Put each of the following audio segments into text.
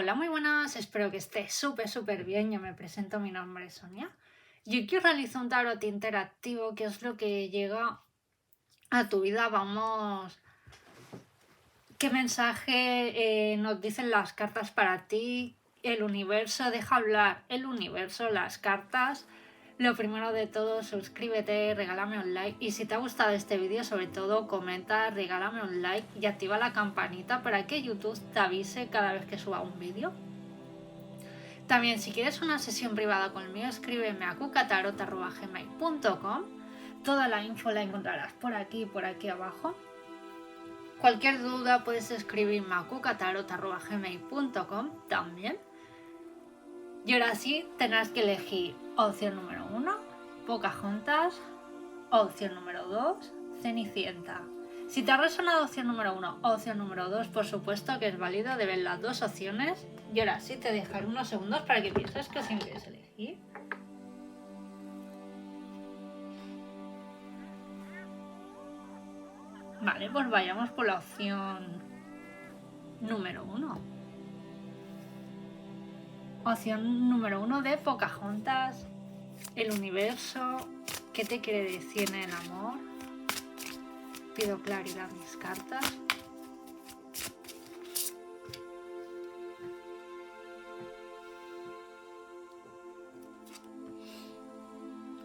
Hola, muy buenas, espero que estés súper bien. Yo me presento, mi nombre es Sonia. Yo quiero realizar un tarot interactivo, que es lo que llega a tu vida. Vamos, ¿qué mensaje nos dicen las cartas para ti? El universo, deja hablar el universo, las cartas. Lo primero de todo, suscríbete, regálame un like y si te ha gustado este vídeo, sobre todo comenta, regálame un like y activa la campanita para que YouTube te avise cada vez que suba un vídeo. También, si quieres una sesión privada conmigo, escríbeme a cucatarot@gmail.com. Toda la info la encontrarás por aquí abajo. Cualquier duda puedes escribirme a cucatarot@gmail.com también. Y ahora sí, tendrás que elegir opción número 1, Pocahontas, opción número 2, Cenicienta. Si te ha resonado opción número 1 o opción número 2, por supuesto que es válido de ver las dos opciones. Y ahora sí te dejaré unos segundos para que pienses que siempre quieres elegir. Vale, pues vayamos por la opción número 1. Opción número 1 de Pocahontas. El universo, ¿qué te quiere decir en el amor? Pido claridad a mis cartas.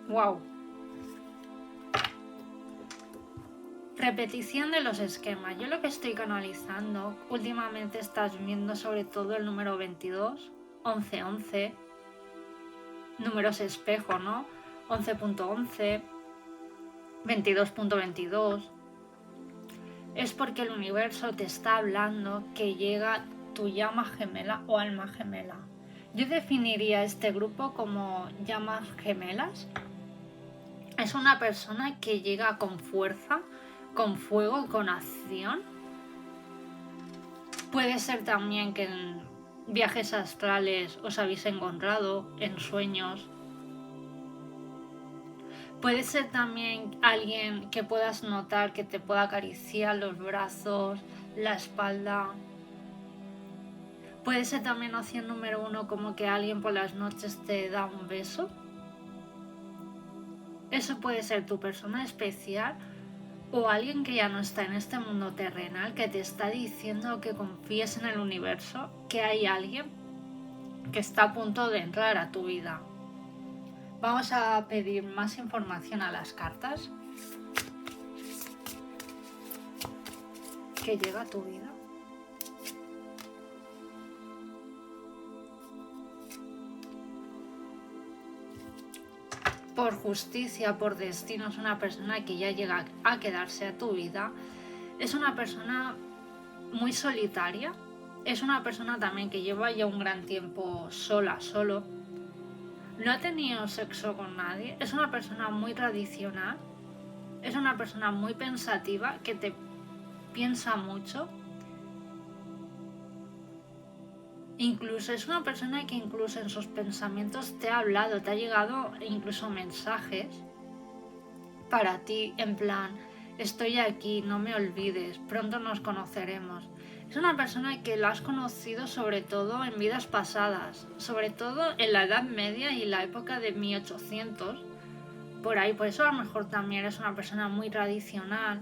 ¡Wow! Repetición de los esquemas. Yo lo que estoy canalizando, últimamente estás viendo sobre todo el número 22, 1111, números espejo, ¿no? 11.11, 22.22. Es porque el universo te está hablando que llega tu llama gemela o alma gemela. Yo definiría este grupo como llamas gemelas. Es una persona que llega con fuerza, con fuego, con acción. Puede ser también que en viajes astrales os habéis encontrado, en sueños. Puede ser también alguien que puedas notar que te pueda acariciar los brazos, la espalda. Puede ser también opción número 1 como que alguien por las noches te da un beso. Eso puede ser tu persona especial o alguien que ya no está en este mundo terrenal, que te está diciendo que confíes en el universo, que hay alguien que está a punto de entrar a tu vida. Vamos a pedir más información a las cartas que llega a tu vida. Por justicia, por destino, es una persona que ya llega a quedarse a tu vida. Es una persona muy solitaria. Es una persona también que lleva ya un gran tiempo solo. No ha tenido sexo con nadie. Es una persona muy tradicional. Es una persona muy pensativa, que te piensa mucho. Incluso es una persona que incluso en sus pensamientos te ha hablado, te ha llegado incluso mensajes para ti en plan, estoy aquí, no me olvides, pronto nos conoceremos. Es una persona que la has conocido sobre todo en vidas pasadas, sobre todo en la Edad Media y la época de 1800, por ahí. Por eso a lo mejor también eres una persona muy tradicional,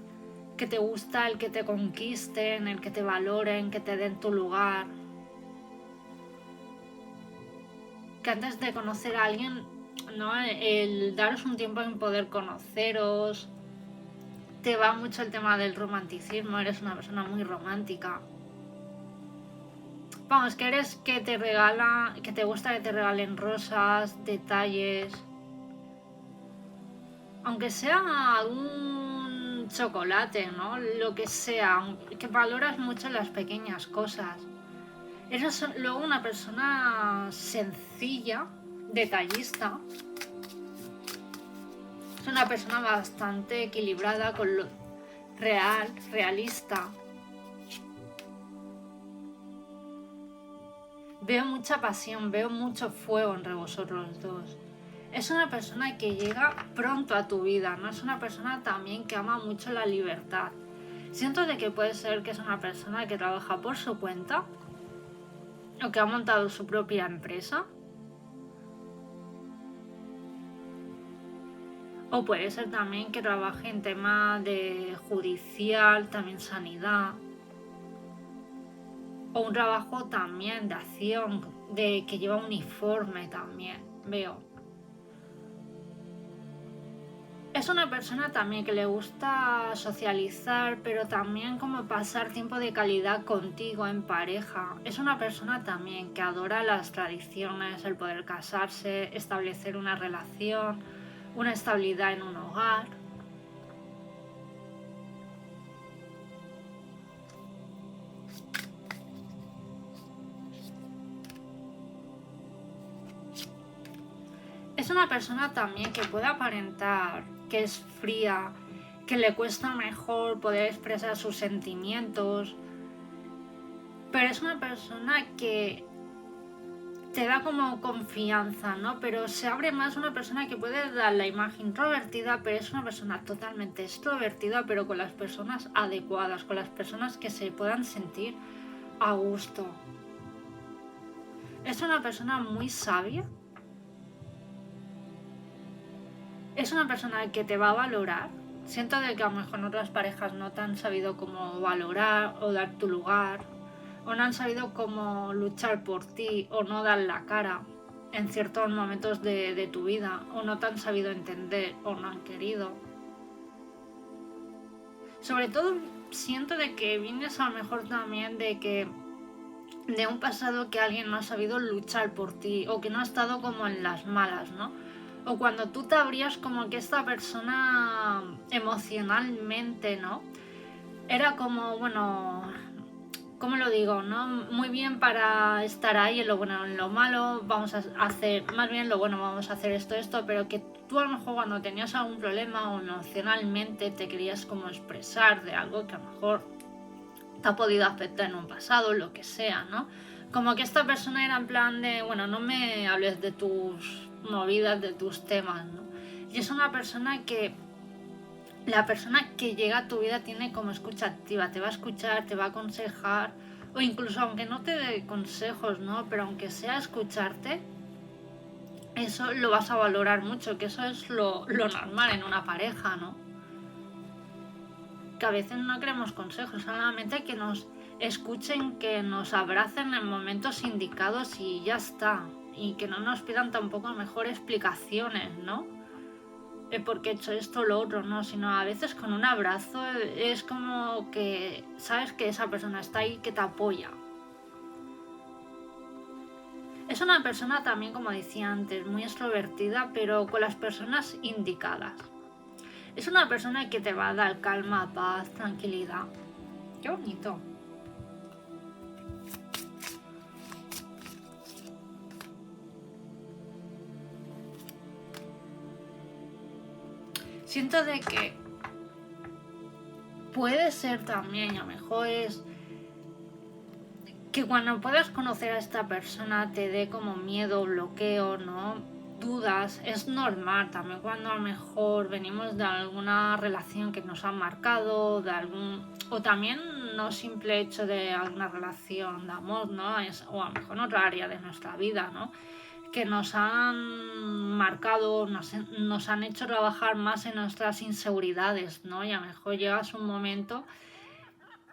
que te gusta el que te conquisten, el que te valoren, que te den tu lugar. Que antes de conocer a alguien, ¿no? El daros un tiempo en poder conoceros. Te va mucho el tema del romanticismo, eres una persona muy romántica. Vamos, que eres que te regala, que te gusta que te regalen rosas, detalles. Aunque sea algún chocolate, ¿no? Lo que sea, que valoras mucho las pequeñas cosas. Eres luego una persona sencilla, detallista. Es una persona bastante equilibrada con lo realista. Veo mucha pasión, veo mucho fuego entre vosotros dos. Es una persona que llega pronto a tu vida, ¿no? Es una persona también que ama mucho la libertad. Siento de que puede ser que es una persona que trabaja por su cuenta, o que ha montado su propia empresa. O puede ser también que trabaje en tema de judicial, también sanidad. O un trabajo también de acción, de que lleva uniforme también, veo. Es una persona también que le gusta socializar, pero también como pasar tiempo de calidad contigo en pareja. Es una persona también que adora las tradiciones, el poder casarse, establecer una relación, una estabilidad en un hogar. Es una persona también que puede aparentar que es fría, que le cuesta mejor poder expresar sus sentimientos, pero es una persona que te da como confianza, ¿no? Pero se abre más, una persona que puede dar la imagen introvertida, pero es una persona totalmente extrovertida, pero con las personas adecuadas, con las personas que se puedan sentir a gusto. Es una persona muy sabia. Es una persona que te va a valorar. Siento de que a lo mejor otras parejas no te han sabido cómo valorar o dar tu lugar, o no han sabido cómo luchar por ti o no dar la cara en ciertos momentos de tu vida, o no te han sabido entender o no han querido. Sobre todo siento de que vienes a lo mejor también de un pasado que alguien no ha sabido luchar por ti o que no ha estado como en las malas, ¿no? O cuando tú te abrías como que esta persona emocionalmente, ¿no? Era como, bueno, ¿cómo lo digo? ¿No? Muy bien para estar ahí en lo bueno, en lo malo, vamos a hacer, más bien lo bueno, vamos a hacer esto, pero que tú a lo mejor cuando tenías algún problema o emocionalmente te querías como expresar de algo que a lo mejor te ha podido afectar en un pasado, lo que sea, ¿no? Como que esta persona era en plan de, bueno, no me hables de tus movidas, de tus temas, ¿no? Y es una persona que, la persona que llega a tu vida tiene como escucha activa, te va a escuchar, te va a aconsejar, o incluso aunque no te dé consejos, ¿no? Pero aunque sea escucharte, eso lo vas a valorar mucho, que eso es lo normal en una pareja, ¿no? Que a veces no queremos consejos, solamente que nos escuchen, que nos abracen en momentos indicados y ya está. Y que no nos pidan tampoco a lo mejor explicaciones, ¿no? Porque he hecho esto o lo otro, no, sino a veces con un abrazo es como que sabes que esa persona está ahí, que te apoya. Es una persona también, como decía antes, muy extrovertida, pero con las personas indicadas. Es una persona que te va a dar calma, paz, tranquilidad. Qué bonito. Siento de que puede ser también, a lo mejor es que cuando puedas conocer a esta persona te dé como miedo, bloqueo, ¿no? Dudas, es normal también cuando a lo mejor venimos de alguna relación que nos ha marcado, de algún, o también no simple hecho de alguna relación de amor, ¿no? O a lo mejor en otra área de nuestra vida, ¿no? Que nos han marcado, nos han hecho trabajar más en nuestras inseguridades, ¿no? Y a lo mejor llegas un momento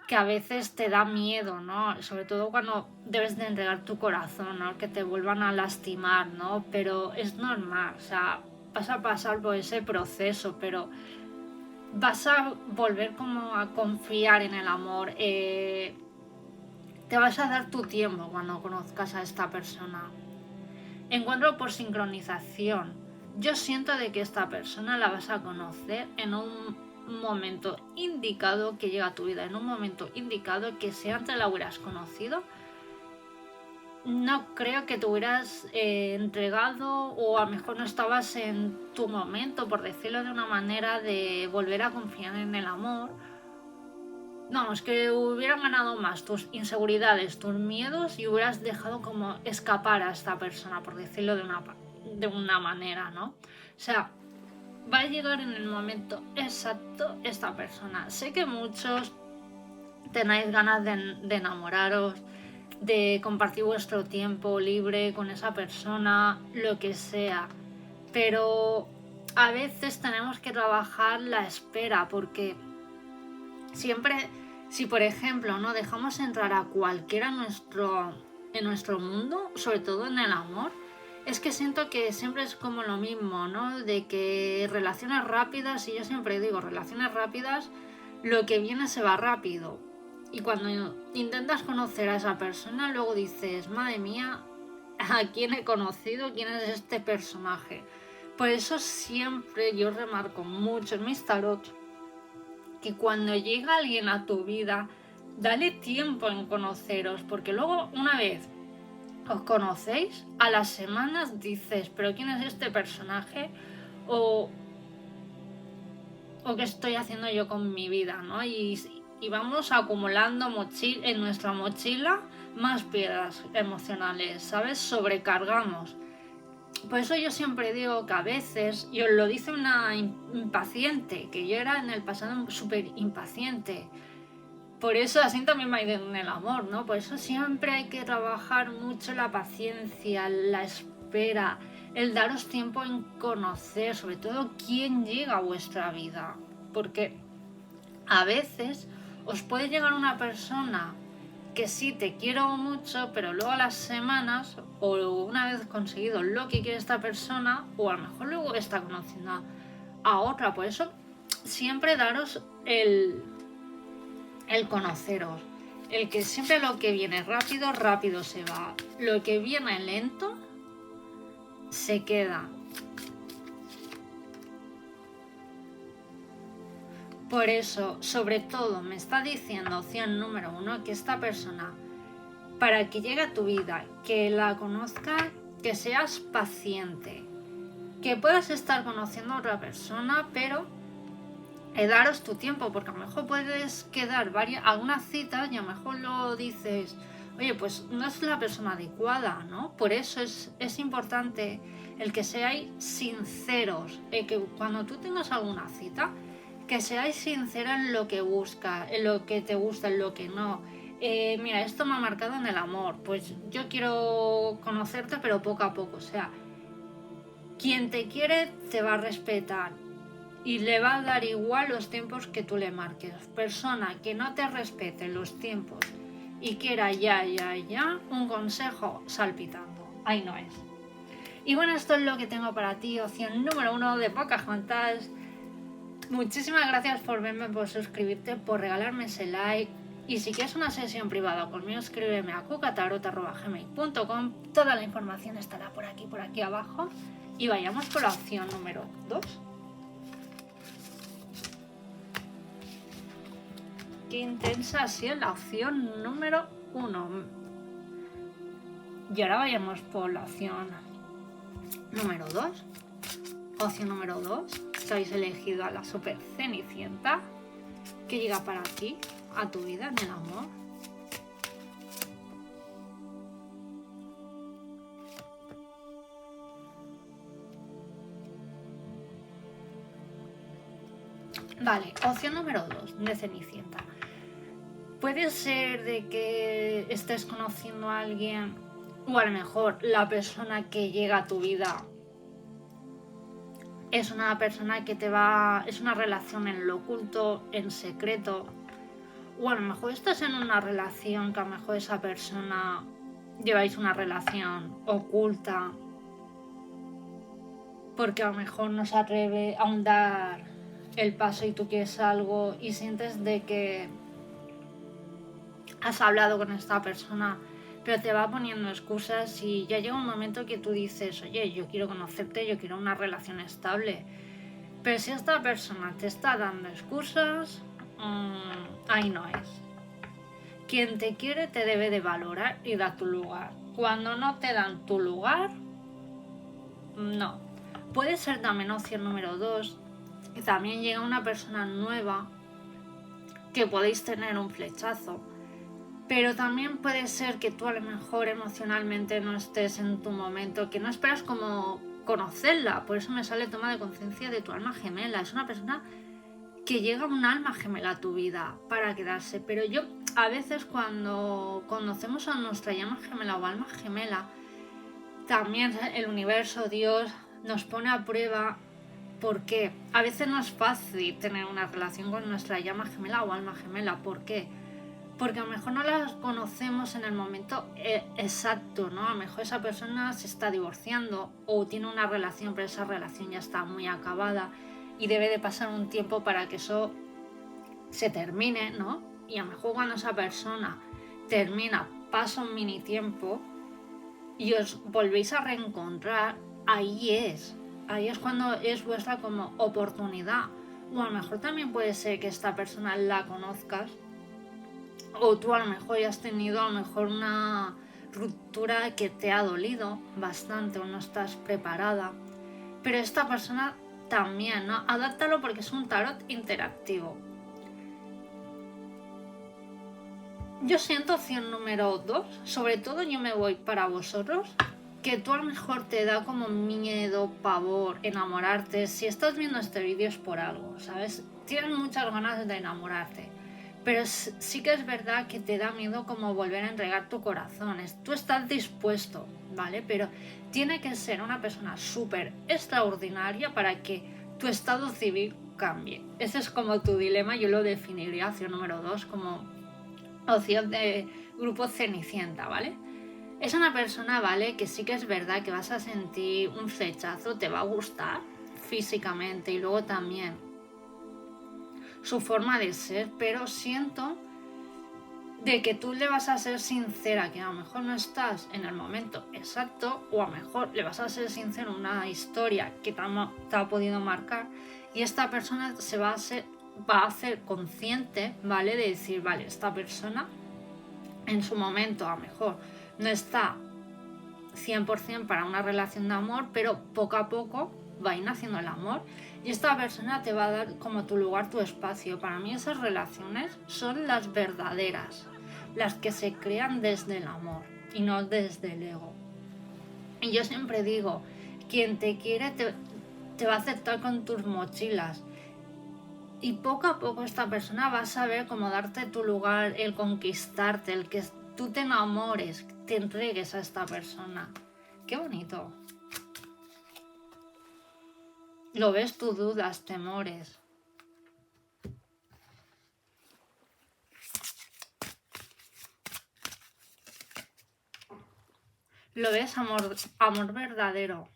que a veces te da miedo, ¿no? Sobre todo cuando debes de entregar tu corazón, ¿no? Que te vuelvan a lastimar, ¿no? Pero es normal, o sea, vas a pasar por ese proceso, pero vas a volver como a confiar en el amor. Te vas a dar tu tiempo cuando conozcas a esta persona. Encuentro por sincronización. Yo siento de que esta persona la vas a conocer en un momento indicado que llega a tu vida, en un momento indicado que si antes la hubieras conocido, no creo que te hubieras entregado, o a lo mejor no estabas en tu momento, por decirlo de una manera, de volver a confiar en el amor. No, es que hubieran ganado más tus inseguridades, tus miedos, y hubieras dejado como escapar a esta persona, por decirlo de una manera, ¿no? O sea, va a llegar en el momento exacto esta persona. Sé que muchos tenéis ganas de enamoraros, de compartir vuestro tiempo libre con esa persona, lo que sea. Pero a veces tenemos que trabajar la espera, porque siempre, si por ejemplo no dejamos entrar a cualquiera en nuestro mundo, sobre todo en el amor, es que siento que siempre es como lo mismo, ¿no? De que relaciones rápidas, y yo siempre digo, relaciones rápidas, lo que viene se va rápido. Y cuando intentas conocer a esa persona, luego dices, madre mía, ¿a quién he conocido? ¿Quién es este personaje? Por eso siempre yo remarco mucho en mis tarots que cuando llega alguien a tu vida, dale tiempo en conoceros, porque luego una vez os conocéis, a las semanas dices, pero ¿quién es este personaje? O qué estoy haciendo yo con mi vida, ¿no? Y vamos acumulando en nuestra mochila más piedras emocionales, ¿sabes? Sobrecargamos. Por eso yo siempre digo que a veces, y os lo dice una impaciente, que yo era en el pasado súper impaciente. Por eso así también me ha ido en el amor, ¿no? Por eso siempre hay que trabajar mucho la paciencia, la espera, el daros tiempo en conocer, sobre todo quién llega a vuestra vida. Porque a veces os puede llegar una persona que sí te quiero mucho, pero luego a las semanas o una vez conseguido lo que quiere esta persona, o a lo mejor luego está conociendo a otra. Por eso siempre daros el conoceros. El que siempre lo que viene rápido, rápido se va. Lo que viene lento, se queda. Por eso, sobre todo, me está diciendo opción número 1 que esta persona, para que llegue a tu vida, que la conozca, que seas paciente. Que puedas estar conociendo a otra persona, pero daros tu tiempo, porque a lo mejor puedes quedar algunas citas y a lo mejor lo dices, oye, pues no es la persona adecuada, ¿no? Por eso es importante el que seáis sinceros, que cuando tú tengas alguna cita, que seáis sinceros en lo que buscas, en lo que te gusta, en lo que no. Mira, esto me ha marcado en el amor, pues yo quiero conocerte, pero poco a poco. O sea, quien te quiere te va a respetar y le va a dar igual los tiempos que tú le marques. Persona que no te respete los tiempos y quiera ya, un consejo salpitando. Ahí no es. Y bueno, esto es lo que tengo para ti, opción número 1 de Pocahontas. Muchísimas gracias por verme, por suscribirte, por regalarme ese like. Y si quieres una sesión privada conmigo, escríbeme a cucatarot@gmail.com. Toda la información estará por aquí abajo. Y vayamos por la opción número 2. Qué intensa ha sido la opción número 1. Y ahora vayamos por la opción número 2. Opción número 2. Que habéis elegido a la super Cenicienta, que llega para ti, a tu vida en el amor. Vale, opción número 2 de Cenicienta. Puede ser de que estés conociendo a alguien, o a lo mejor la persona que llega a tu vida es una persona que es una relación en lo oculto, en secreto, o a lo mejor estás en una relación que a lo mejor esa persona lleváis una relación oculta, porque a lo mejor no se atreve a dar el paso y tú quieres algo y sientes de que has hablado con esta persona, pero te va poniendo excusas y ya llega un momento que tú dices, oye, yo quiero conocerte, yo quiero una relación estable. Pero si esta persona te está dando excusas, ahí no es. Quien te quiere te debe de valorar y dar tu lugar. Cuando no te dan tu lugar, no. Puede ser también opción número 2, que también llega una persona nueva que podéis tener un flechazo. Pero también puede ser que tú a lo mejor emocionalmente no estés en tu momento, que no esperas como conocerla. Por eso me sale toma de conciencia de tu alma gemela. Es una persona que llega un alma gemela a tu vida para quedarse. Pero yo a veces cuando conocemos a nuestra llama gemela o alma gemela, también el universo, Dios, nos pone a prueba porque a veces no es fácil tener una relación con nuestra llama gemela o alma gemela. ¿Por qué? Porque a lo mejor no las conocemos en el momento exacto, ¿no? A lo mejor esa persona se está divorciando o tiene una relación, pero esa relación ya está muy acabada y debe de pasar un tiempo para que eso se termine, ¿no? Y a lo mejor cuando esa persona termina, pasa un mini tiempo y os volvéis a reencontrar, ahí es cuando es vuestra como oportunidad. O a lo mejor también puede ser que esta persona la conozcas o tú a lo mejor ya has tenido a lo mejor una ruptura que te ha dolido bastante o no estás preparada, pero esta persona también, ¿no? Adáptalo porque es un tarot interactivo. Yo siento opción número 2, sobre todo yo me voy para vosotros, que tú a lo mejor te da como miedo, pavor, enamorarte. Si estás viendo este vídeo es por algo, ¿sabes? Tienes muchas ganas de enamorarte, pero sí que es verdad que te da miedo como volver a entregar tu corazón. Tú estás dispuesto, ¿vale? Pero tiene que ser una persona súper extraordinaria para que tu estado civil cambie. Ese es como tu dilema, yo lo definiría, opción número 2, como opción de grupo Cenicienta, ¿vale? Es una persona, ¿vale? Que sí que es verdad que vas a sentir un flechazo, te va a gustar físicamente y luego también su forma de ser, pero siento de que tú le vas a ser sincera, que a lo mejor no estás en el momento exacto o a lo mejor le vas a ser sincero en una historia que te ha podido marcar y esta persona va a hacer consciente, ¿vale? De decir, vale, esta persona en su momento a lo mejor no está 100% para una relación de amor, pero poco a poco va a ir naciendo el amor y esta persona te va a dar como tu lugar, tu espacio. Para mí esas relaciones son las verdaderas, las que se crean desde el amor y no desde el ego. Y yo siempre digo, quien te quiere te va a aceptar con tus mochilas y poco a poco esta persona va a saber cómo darte tu lugar, el conquistarte, el que tú te enamores, te entregues a esta persona. ¡Qué bonito! Lo ves, tú dudas, temores. Lo ves, amor verdadero.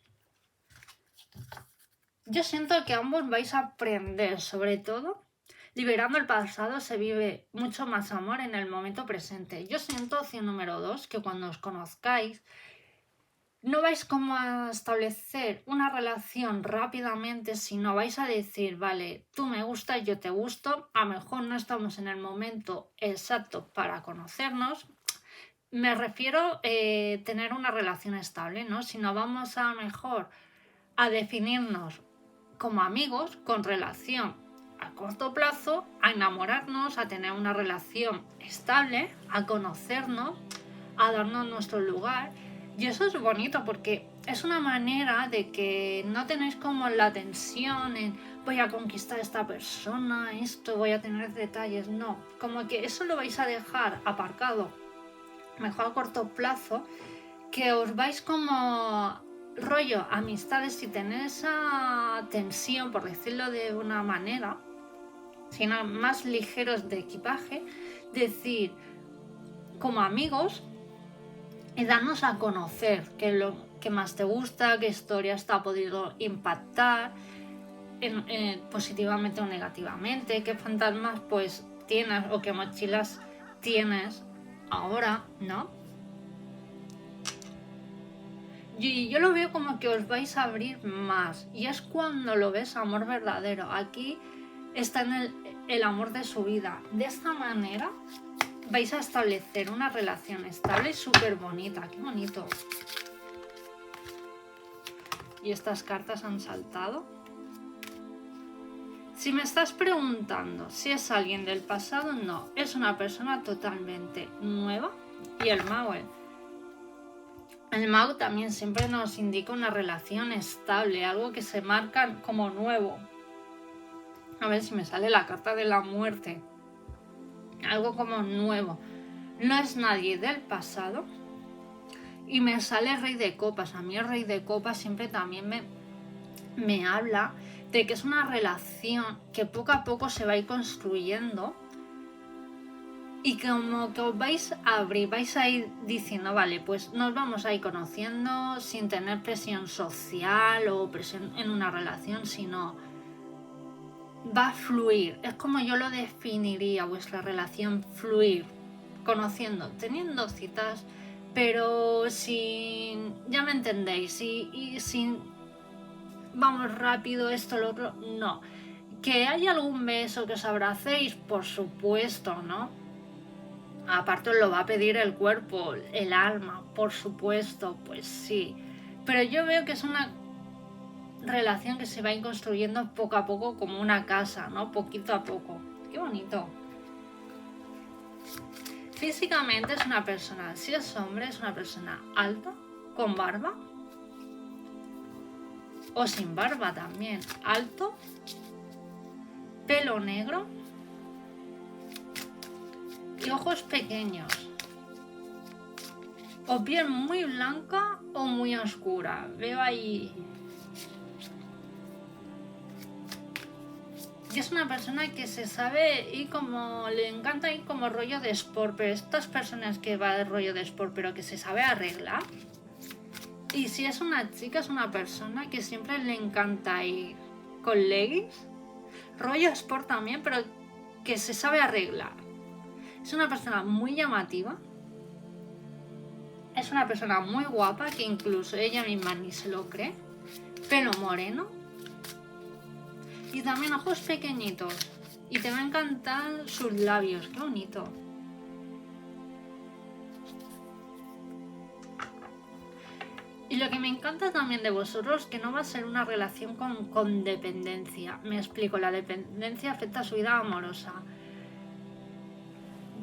Yo siento que ambos vais a aprender, sobre todo, liberando el pasado se vive mucho más amor en el momento presente. Yo siento, opción número 2, que cuando os conozcáis, no vais como a establecer una relación rápidamente, sino vais a decir, vale, tú me gustas, yo te gusto, a lo mejor no estamos en el momento exacto para conocernos. Me refiero a tener una relación estable, ¿no? Si no vamos a lo mejor a definirnos como amigos con relación a corto plazo, a enamorarnos, a tener una relación estable, a conocernos, a darnos nuestro lugar. Y eso es bonito porque es una manera de que no tenéis como la tensión en voy a conquistar a esta persona, esto, voy a tener detalles. No, como que eso lo vais a dejar aparcado, mejor a corto plazo, que os vais como rollo amistades sin tener esa tensión, por decirlo de una manera, sino más ligeros de equipaje, decir como amigos y darnos a conocer qué es lo que más te gusta, qué historias te ha podido impactar positivamente o negativamente, qué fantasmas pues tienes o qué mochilas tienes ahora, ¿no? Y yo lo veo como que os vais a abrir más y es cuando lo ves amor verdadero. Aquí está en el amor de su vida. De esta manera vais a establecer una relación estable y súper bonita. ¡Qué bonito! Y estas cartas han saltado. Si me estás preguntando si es alguien del pasado, no. Es una persona totalmente nueva. Y el mago El mago también siempre nos indica una relación estable, algo que se marca como nuevo. A ver si me sale la carta de la muerte. Algo como nuevo. No es nadie del pasado. Y me sale Rey de Copas. A mí el Rey de Copas siempre también me habla de que es una relación que poco a poco se va a ir construyendo. Y como que os vais a abrir, vais a ir diciendo, vale, pues nos vamos a ir conociendo sin tener presión social o presión en una relación, sino va a fluir. Es como yo lo definiría, vuestra relación, fluir, conociendo, teniendo citas, pero sin, ya me entendéis, y sin, vamos rápido, esto, lo otro, no. Que haya algún beso, que os abracéis, por supuesto, ¿no? Aparte os lo va a pedir el cuerpo, el alma, por supuesto, pues sí. Pero yo veo que es una relación que se va a ir construyendo poco a poco como una casa, ¿no? Poquito a poco. Qué bonito. Físicamente es una persona, si es hombre, es una persona alta, con barba o sin barba también. Alto, pelo negro y ojos pequeños. O piel muy blanca o muy oscura. Veo ahí. Y es una persona que se sabe y como le encanta ir como rollo de sport, pero estas personas que va de rollo de sport pero que se sabe arreglar. Y si es una chica, es una persona que siempre le encanta ir con leggings, rollo sport también, pero que se sabe arreglar. Es una persona muy llamativa. Es una persona muy guapa que incluso ella misma ni se lo cree. Pelo moreno. Y también ojos pequeñitos. Y te va a encantar sus labios. Qué bonito. Y lo que me encanta también de vosotros, que no va a ser una relación con dependencia. Me explico, la dependencia afecta a su vida amorosa.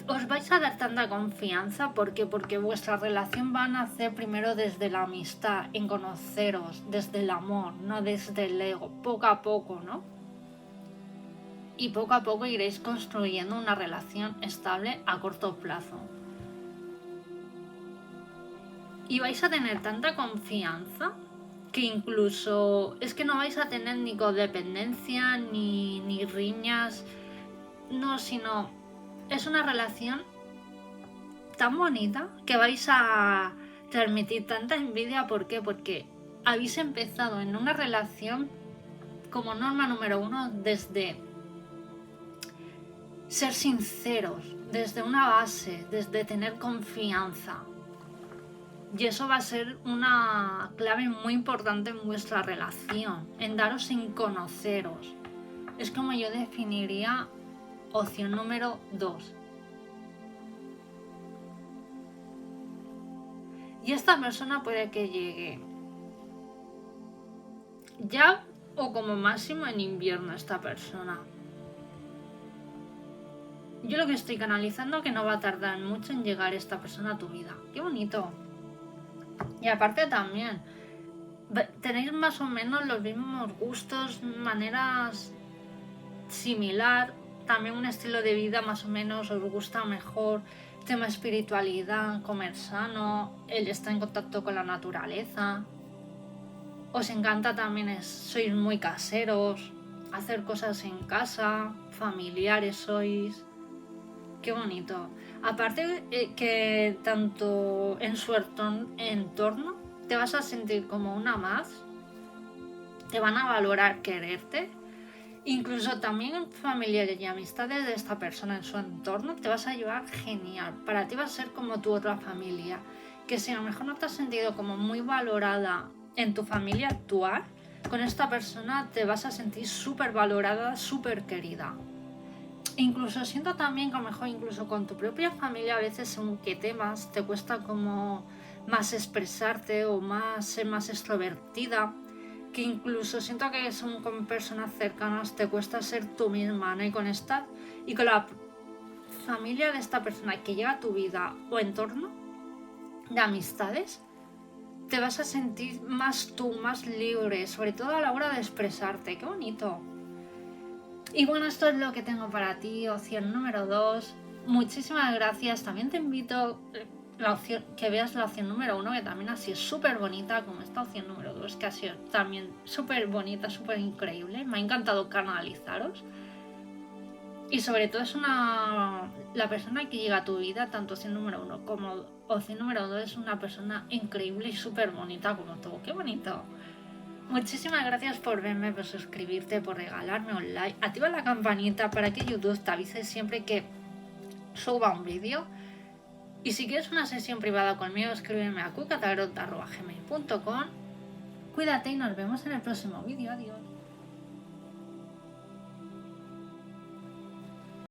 Os vais a dar tanta confianza, ¿por qué? Porque vuestra relación va a nacer primero desde la amistad, en conoceros, desde el amor, no desde el ego, poco a poco, ¿no? Y poco a poco iréis construyendo una relación estable a corto plazo. Y vais a tener tanta confianza que incluso es que no vais a tener ni codependencia ni riñas, no, sino es una relación tan bonita que vais a transmitir tanta envidia. ¿Por qué? Porque habéis empezado en una relación como norma número 1 desde ser sinceros, desde una base, desde tener confianza. Y eso va a ser una clave muy importante en vuestra relación, en daros sin conoceros. Es como yo definiría opción número 2. Y esta persona puede que llegue ya o como máximo en invierno esta persona. Yo lo que estoy canalizando es que no va a tardar mucho en llegar esta persona a tu vida. ¡Qué bonito! Y aparte también, tenéis más o menos los mismos gustos, maneras similar, también un estilo de vida más o menos os gusta mejor, tema espiritualidad, comer sano, el estar en contacto con la naturaleza. Os encanta también, sois muy caseros, hacer cosas en casa, familiares sois. Qué bonito. Aparte que tanto en su entorno te vas a sentir como una más, te van a valorar quererte, incluso también familiares y amistades de esta persona en su entorno te vas a llevar genial. Para ti va a ser como tu otra familia, que si a lo mejor no te has sentido como muy valorada en tu familia actual, con esta persona te vas a sentir súper valorada, súper querida. Incluso siento también que a lo mejor incluso con tu propia familia a veces según qué temas te cuesta como más expresarte o más ser más extrovertida, que incluso siento que son con personas cercanas te cuesta ser tú misma, ¿no? Y con la familia de esta persona que llega a tu vida o entorno de amistades, te vas a sentir más tú, más libre, sobre todo a la hora de expresarte. ¡Qué bonito! Y bueno, esto es lo que tengo para ti, opción número 2. Muchísimas gracias. También te invito que veas la opción número 1, que también ha sido súper bonita, como esta opción número 2, que ha sido también súper bonita, súper increíble. Me ha encantado canalizaros. Y sobre todo es la persona que llega a tu vida, tanto opción número 1 como opción número 2, es una persona increíble y súper bonita como tú. ¡Qué bonito! Muchísimas gracias por verme, por suscribirte, por regalarme un like. Activa la campanita para que YouTube te avise siempre que suba un vídeo. Y si quieres una sesión privada conmigo, escríbeme a cucatarot@gmail.com. Cuídate y nos vemos en el próximo vídeo. Adiós.